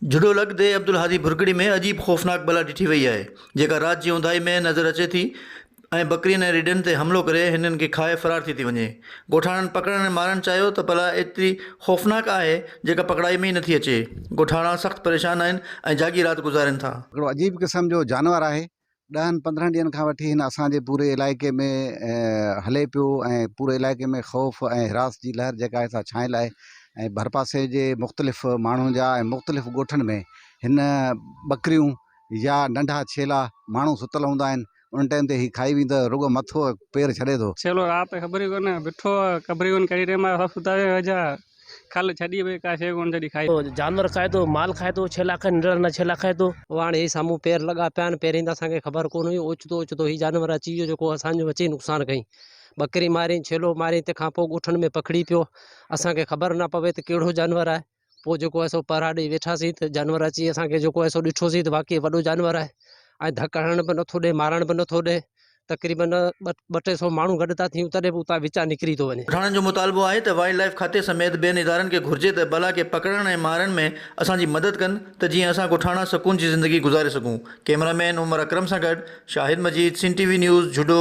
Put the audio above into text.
जुडो लॻदे अब्दुल हादी भुरकड़ी में अजीब ख़ौफ़नाक बला ॾिठी वई आहे जेका राति जी ऊंदाही में नज़र अचे थी ऐं बकरियुनि ऐं रिढनि ते हमिलो करे हिननि खे खाए फ़रार थी वञे। ॻोठाणनि पकड़ण ऐं मारणु चाहियो त भला एतिरी ख़ौफ़नाक आहे जेका पकड़ाई में ई नथी अचे। ॻोठाणा सख़्तु परेशान आहिनि ऐं जागी राति गुज़ारनि था। हिकिड़ो अजीब क़िस्म जो जानवर आहे। 10-15 ॾींहंनि खां वठी हिन असांजे पूरे इलाइक़े में हले पियो ऐं पूरे इलाइक़े में ख़ौफ़ ऐं हिरास जी लहर जेका आहे सा छाइल आहे ऐं भरपासे जे मुख़्तलिफ़ माण्हुनि जा ऐं मुख़्तलिफ़ ॻोठनि में हिन बकरियूं या नंढा छेला माण्हू सुतल हूंदा आहिनि उन टाइम ते ही खाई वेंदो रुगो मथो पेर छॾे थो। छेलो राति ख़बर ई कोन्हे बिठो ख़बर ई कोन्हे कहिड़ी टाइम सभु सुता वेठा खाली छॾी भई का शइ कोन छॾी खाई जानवर खाए थो माल खाए थो छेला खाए नंढा छेला खाए थो। हाणे ही साम्हूं पेर लॻा पिया आहिनि पहिरीं त असांखे ख़बर कोन हुई ओचितो ही जानवर अची वियो जेको असांजो अची नुक़सानु कई। बकरी मारी छेलो मारी तंहिंखां पोइ ॻोठनि में पकड़ी पियो असांखे ख़बर न पवे त कहिड़ो जानवर आहे। पोइ जेको आहे सो पहरा ॾेई वेठासीं त जानवर अची असांखे जेको आहे सो ॾिठोसीं त वाक़ई वॾो जानवर आहे ऐं धकु हणण बि नथो ॾे मारण बि नथो ॾे। तक़रीबन 200-300 माण्हू गॾु था थियूं तॾहिं बि उतां विचा निकिरी थो वञे। ॻोठाणनि जो मुतालबो आहे त वाइल्ड लाइफ खाते समेत ॿियनि इदारनि खे घुर्जे त बला खे पकड़ण ऐं मारण में असांजी मदद कनि त जीअं असां ॻोठाणा सुकून जी ज़िंदगी गुज़ारे सघूं। कैमरामैन उमर अकरम सां गॾु शाहिद मजीद, सिंध टीवी न्यूज़, जुडो।